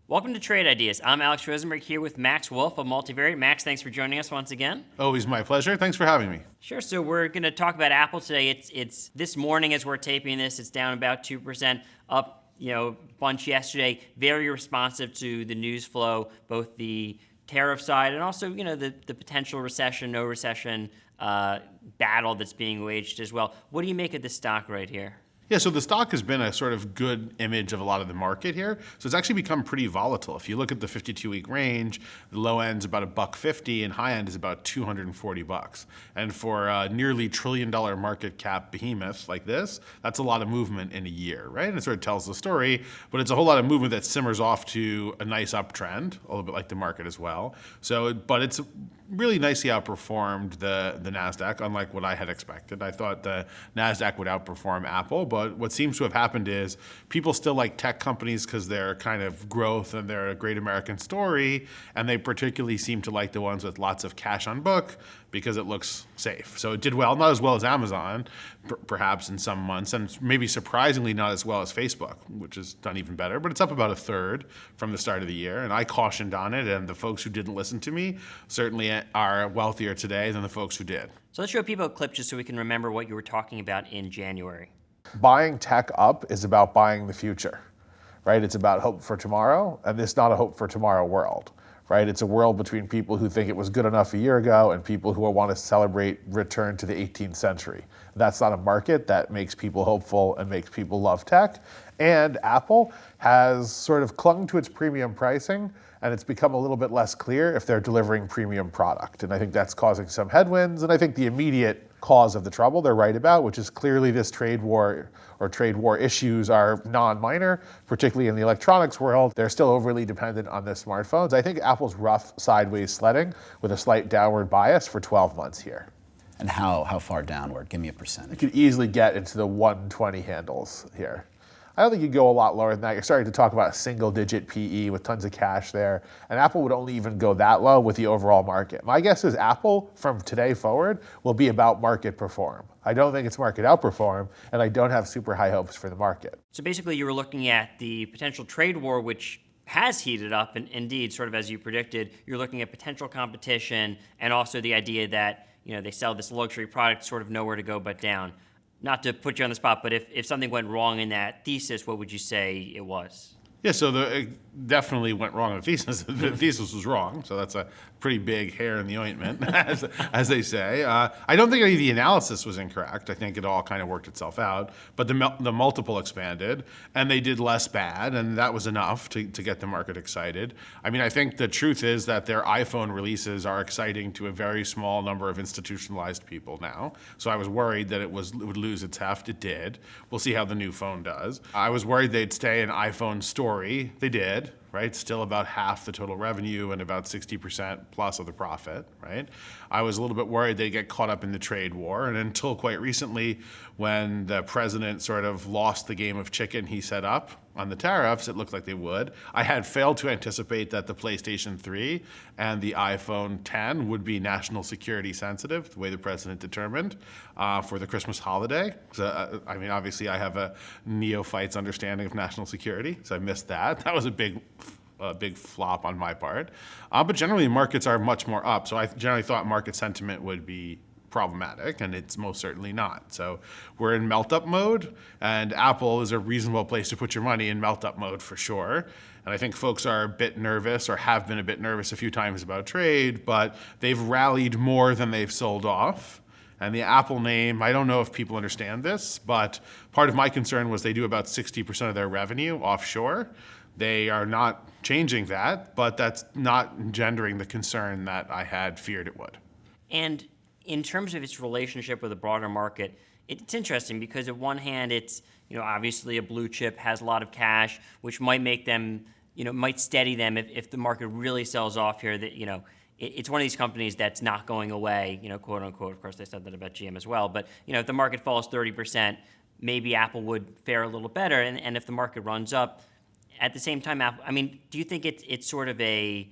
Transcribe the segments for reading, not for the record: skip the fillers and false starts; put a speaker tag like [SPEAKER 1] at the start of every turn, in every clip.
[SPEAKER 1] Welcome to Trade Ideas. I'm Alex Rosenberg here with Max Wolff of Multivariate. Max, thanks for joining us once again.
[SPEAKER 2] Always my pleasure. Thanks for having me.
[SPEAKER 1] Sure. So we're going to talk about Apple today. It's this morning as we're taping this. It's down about 2%, up bunch yesterday. Very responsive to the news flow, both the tariff side and also the potential recession, no recession battle that's being waged as well. What do you make of this stock right here?
[SPEAKER 2] Yeah, so the stock has been a sort of good image of a lot of the market here. So it's actually become pretty volatile. If you look at the 52-week range, the low end's about $1.50 and high end is about $240. And for a nearly $1 trillion market cap behemoth like this, that's a lot of movement in a year, right? And it sort of tells the story, but it's a whole lot of movement that simmers off to a nice uptrend, a little bit like the market as well. But it's really nicely outperformed the NASDAQ, unlike what I had expected. I thought the NASDAQ would outperform Apple, but what seems to have happened is people still like tech companies because they're kind of growth and they're a great American story, and they particularly seem to like the ones with lots of cash on book because it looks safe. So it did well, not as well as Amazon, perhaps in some months, and maybe surprisingly not as well as Facebook, which has done even better, but it's up about a third from the start of the year, and I cautioned on it, and the folks who didn't listen to me certainly are wealthier today than the folks who did.
[SPEAKER 1] So let's show people a clip just so we can remember what you were talking about in January.
[SPEAKER 3] Buying tech up is about buying the future, right? It's about hope for tomorrow, and it's not a hope for tomorrow world, right? It's a world between people who think it was good enough a year ago and people who want to celebrate return to the 18th century. That's not a market that makes people hopeful and makes people love tech. And Apple has sort of clung to its premium pricing, and it's become a little bit less clear if they're delivering premium product. And I think that's causing some headwinds. And I think the immediate cause of the trouble they're right about, which is clearly this trade war issues are non-minor, particularly in the electronics world. They're still overly dependent on the smartphones. I think Apple's rough sideways sledding with a slight downward bias for 12 months here.
[SPEAKER 4] And how far downward? Give me a percentage.
[SPEAKER 3] You could easily get into the 120 handles here. I don't think you'd go a lot lower than that. You're starting to talk about a single-digit PE with tons of cash there. And Apple would only even go that low with the overall market. My guess is Apple, from today forward, will be about market perform. I don't think it's market outperform, and I don't have super high hopes for the market.
[SPEAKER 1] So basically you were looking at the potential trade war, which has heated up, and indeed, sort of as you predicted, you're looking at potential competition and also the idea that they sell this luxury product, sort of nowhere to go but down. Not to put you on the spot, but if something went wrong in that thesis, what would you say it was?
[SPEAKER 2] Yeah, so it definitely went wrong on the thesis. The thesis was wrong, so that's a pretty big hair in the ointment, as they say. I don't think any of the analysis was incorrect. I think it all kind of worked itself out. But the multiple expanded, and they did less bad, and that was enough to get the market excited. I mean, I think the truth is that their iPhone releases are exciting to a very small number of institutionalized people now. So I was worried that it would lose its heft. It did. We'll see how the new phone does. I was worried they'd stay an iPhone story. They did, right? Still about half the total revenue and about 60% plus of the profit, right? I was a little bit worried they'd get caught up in the trade war. And until quite recently, when the president sort of lost the game of chicken he set up on the tariffs, it looked like they would. I had failed to anticipate that the PlayStation 3 and the iPhone 10 would be national security sensitive, the way the president determined, for the Christmas holiday. So, obviously I have a neophyte's understanding of national security, so I missed that. That was a big flop on my part. But generally, markets are much more up, so I generally thought market sentiment would be problematic, and it's most certainly not. So we're in melt-up mode, and Apple is a reasonable place to put your money in melt-up mode for sure. And I think folks are a bit nervous, or have been a bit nervous a few times about trade, but they've rallied more than they've sold off. And the Apple name, I don't know if people understand this, but part of my concern was they do about 60% of their revenue offshore. They are not changing that, but that's not engendering the concern that I had feared it would.
[SPEAKER 1] And in terms of its relationship with the broader market, it's interesting because at one hand, it's obviously a blue chip, has a lot of cash, which might make them, might steady them if the market really sells off here. That it's one of these companies that's not going away, quote unquote. Of course, they said that about GM as well. But if the market falls 30%, maybe Apple would fare a little better. And if the market runs up, at the same time, Apple. I mean, do you think it's sort of a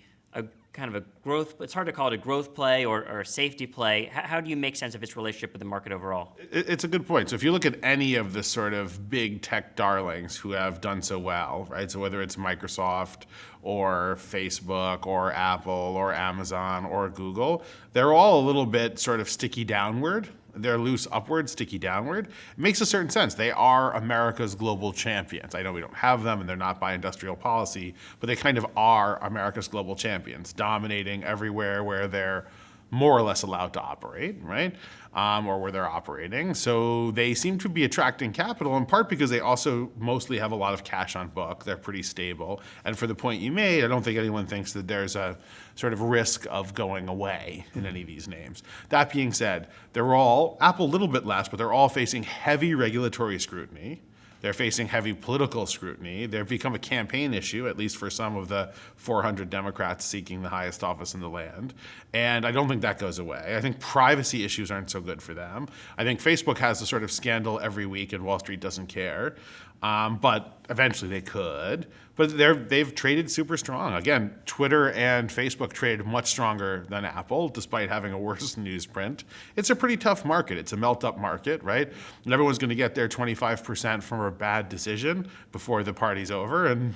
[SPEAKER 1] kind of a growth, it's hard to call it a growth play or a safety play. How do you make sense of its relationship with the market overall?
[SPEAKER 2] It's a good point. So if you look at any of the sort of big tech darlings who have done so well, right? So whether it's Microsoft or Facebook or Apple or Amazon or Google, they're all a little bit sort of sticky downward. They're loose upward, sticky downward. It makes a certain sense. They are America's global champions. I know we don't have them and they're not by industrial policy, but they kind of are America's global champions, dominating everywhere where they're more or less allowed to operate, right? Or where they're operating. So they seem to be attracting capital in part because they also mostly have a lot of cash on book. They're pretty stable. And for the point you made, I don't think anyone thinks that there's a sort of risk of going away in any of these names. That being said, they're all, Apple a little bit less, but they're all facing heavy regulatory scrutiny. They're facing heavy political scrutiny. They've become a campaign issue, at least for some of the 400 Democrats seeking the highest office in the land. And I don't think that goes away. I think privacy issues aren't so good for them. I think Facebook has a sort of scandal every week and Wall Street doesn't care. But eventually they could. But they've traded super strong. Again, Twitter and Facebook traded much stronger than Apple, despite having a worse newsprint. It's a pretty tough market. It's a melt-up market, right? And everyone's going to get their 25% from a bad decision before the party's over. And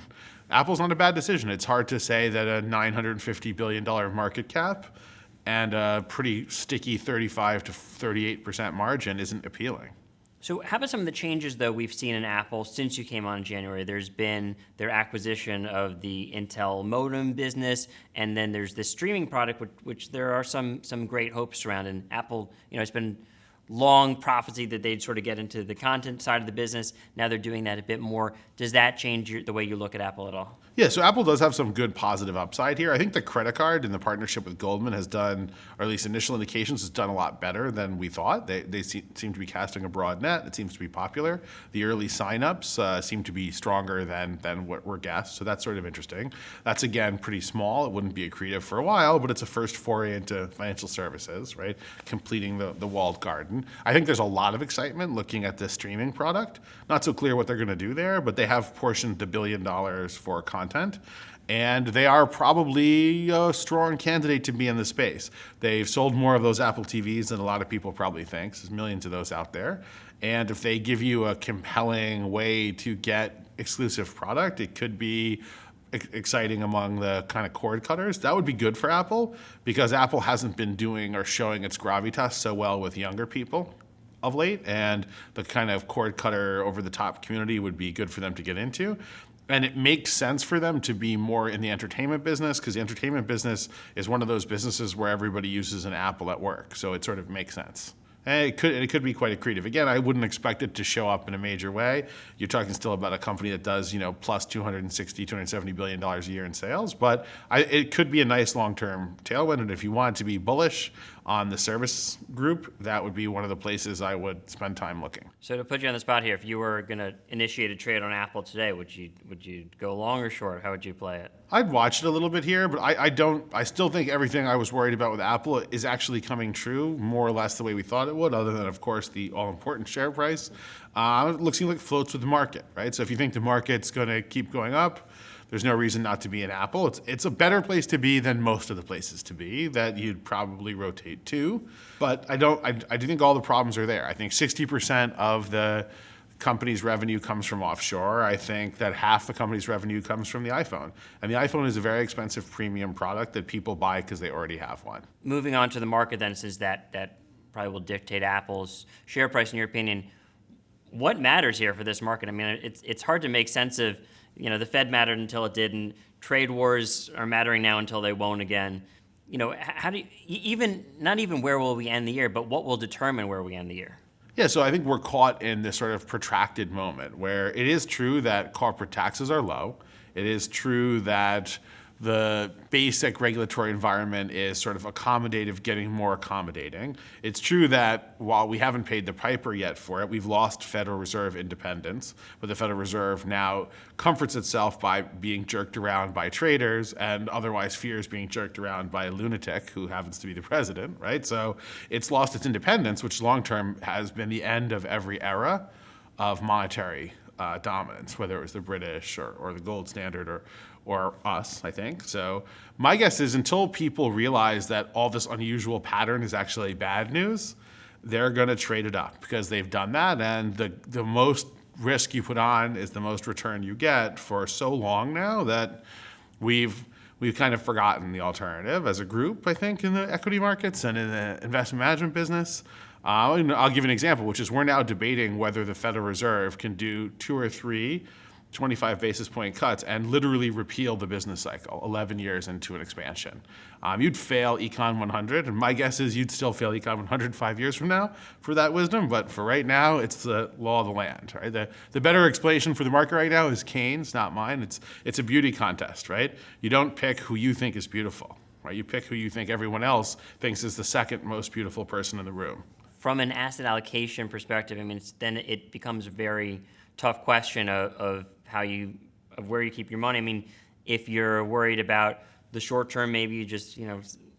[SPEAKER 2] Apple's not a bad decision. It's hard to say that a $950 billion market cap and a pretty sticky 35 to 38% margin isn't appealing.
[SPEAKER 1] So how about some of the changes, though, we've seen in Apple since you came on in January? There's been their acquisition of the Intel modem business, and then there's this streaming product, which there are some great hopes around. And Apple, it's been long prophecy that they'd sort of get into the content side of the business. Now they're doing that a bit more. Does that change the way you look at Apple at all?
[SPEAKER 2] Yeah, so Apple does have some good positive upside here. I think the credit card and the partnership with Goldman has done, or at least initial indications, has done a lot better than we thought. They seem to be casting a broad net. It seems to be popular. The early signups seem to be stronger than what were guessed, so that's sort of interesting. That's, again, pretty small. It wouldn't be accretive for a while, but it's a first foray into financial services, right? Completing the walled garden. I think there's a lot of excitement looking at this streaming product. Not so clear what they're going to do there, but they have portioned $1 billion for content. And they are probably a strong candidate to be in the space. They've sold more of those Apple TVs than a lot of people probably think. There's millions of those out there. And if they give you a compelling way to get exclusive product, it could be exciting among the kind of cord cutters. That would be good for Apple because Apple hasn't been doing or showing its gravitas so well with younger people of late, and the kind of cord cutter over the top community would be good for them to get into. And it makes sense for them to be more in the entertainment business because the entertainment business is one of those businesses where everybody uses an Apple at work. So it sort of makes sense. And it could be quite accretive. Again, I wouldn't expect it to show up in a major way. You're talking still about a company that does, plus $270 billion a year in sales. But it could be a nice long-term tailwind. And if you want to be bullish on the service group, that would be one of the places I would spend time looking.
[SPEAKER 1] So to put you on the spot here, if you were going to initiate a trade on Apple today, would you go long or short? How would you play it?
[SPEAKER 2] I'd watch it a little bit here, but I still think everything I was worried about with Apple is actually coming true, more or less the way we thought it would, other than, of course, the all-important share price. It looks like it floats with the market, right? So if you think the market's going to keep going up, there's no reason not to be in Apple. It's a better place to be than most of the places to be that you'd probably rotate to. But I do think all the problems are there. I think 60% of the company's revenue comes from offshore. I think that half the company's revenue comes from the iPhone. And the iPhone is a very expensive premium product that people buy because they already have one.
[SPEAKER 1] Moving on to the market then, since that probably will dictate Apple's share price in your opinion, what matters here for this market? I mean, it's hard to make sense of, the Fed mattered until it didn't. Trade wars are mattering now until they won't again. How do you, not even where will we end the year, but what will determine where we end the year?
[SPEAKER 2] Yeah, so I think we're caught in this sort of protracted moment where it is true that corporate taxes are low. It is true that the basic regulatory environment is sort of accommodative, getting more accommodating. It's true that while we haven't paid the piper yet for it, we've lost Federal Reserve independence, but the Federal Reserve now comforts itself by being jerked around by traders and otherwise fears being jerked around by a lunatic who happens to be the president, right? So it's lost its independence, which long-term has been the end of every era of monetary dominance, whether it was the British or the gold standard or us, I think. So my guess is until people realize that all this unusual pattern is actually bad news, they're going to trade it up because they've done that. And the most risk you put on is the most return you get for so long now that we've kind of forgotten the alternative as a group, I think, in the equity markets and in the investment management business. I'll give an example, which is we're now debating whether the Federal Reserve can do 2 or 3 25 basis point cuts and literally repeal the business cycle 11 years into an expansion. You'd fail Econ 100, and my guess is you'd still fail Econ 100 5 years from now for that wisdom, but for right now, it's the law of the land, right? The better explanation for the market right now is Keynes, not mine. It's a beauty contest, right? You don't pick who you think is beautiful, right? You pick who you think everyone else thinks is the second most beautiful person in the room.
[SPEAKER 1] From an asset allocation perspective, I mean, then it becomes a very tough question of where you keep your money. I mean, if you're worried about the short term, maybe you just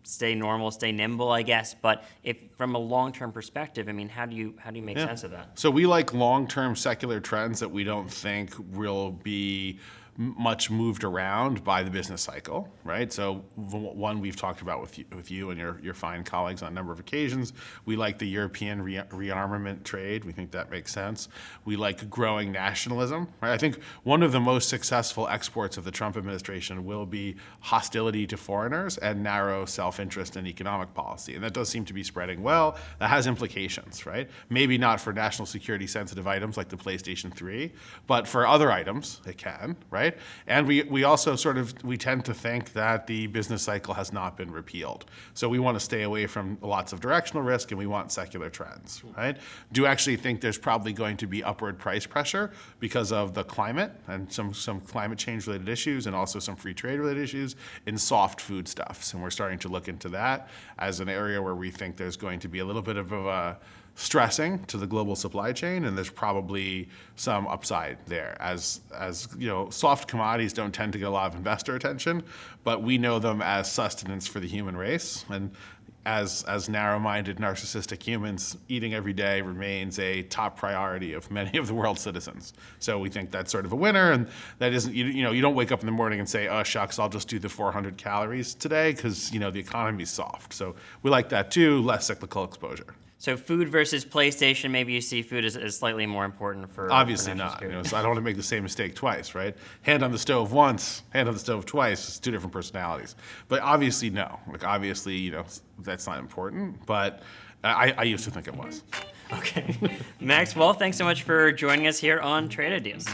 [SPEAKER 1] stay normal, stay nimble, I guess. But if from a long term perspective, I mean, how do you make sense of that?
[SPEAKER 2] So we like long term secular trends that we don't think will be much moved around by the business cycle, right? So one we've talked about with you and your fine colleagues on a number of occasions. We like the European rearmament trade. We think that makes sense. We like growing nationalism, right? I think one of the most successful exports of the Trump administration will be hostility to foreigners and narrow self-interest in economic policy. And that does seem to be spreading well. That has implications, right? Maybe not for national security sensitive items like the PlayStation 3, but for other items, it can, right? And we also we tend to think that the business cycle has not been repealed. So we want to stay away from lots of directional risk and we want secular trends, right? Do actually think there's probably going to be upward price pressure because of the climate and some climate change related issues and also some free trade related issues in soft foodstuffs. And we're starting to look into that as an area where we think there's going to be a little bit of a stressing to the global supply chain, and there's probably some upside there. As soft commodities don't tend to get a lot of investor attention, but we know them as sustenance for the human race. And as narrow-minded, narcissistic humans, eating every day remains a top priority of many of the world's citizens. So we think that's sort of a winner, and that isn't, you don't wake up in the morning and say, oh, shucks, I'll just do the 400 calories today because, the economy's soft. So we like that too, less cyclical exposure.
[SPEAKER 1] So food versus PlayStation, maybe you see food as slightly more important for
[SPEAKER 2] obviously
[SPEAKER 1] for
[SPEAKER 2] not.
[SPEAKER 1] security.
[SPEAKER 2] So I don't want to make the same mistake twice, right? Hand on the stove once, hand on the stove twice. It's two different personalities. But obviously, no. Obviously, that's not important. But I used to think it was.
[SPEAKER 1] Okay. Max, well, thanks so much for joining us here on Trade Ideas.